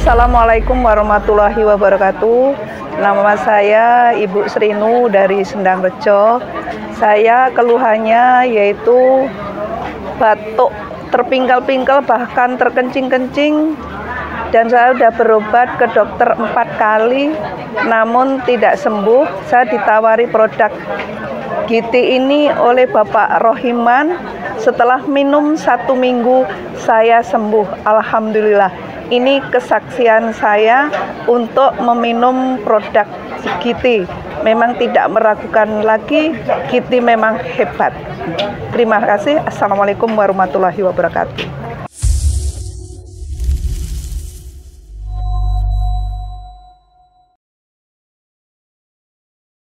Assalamualaikum warahmatullahi wabarakatuh. Nama saya Ibu Srinu dari Sendang Rejo. Saya keluhannya yaitu batuk terpingkal-pingkal bahkan terkencing-kencing, dan saya sudah berobat ke dokter 4 kali namun tidak sembuh. Saya ditawari produk Giti ini oleh Bapak Rohiman. Setelah minum 1 minggu saya sembuh, alhamdulillah. Ini kesaksian saya untuk meminum produk Giti. Memang tidak meragukan lagi, Giti memang hebat. Terima kasih. Assalamualaikum warahmatullahi wabarakatuh.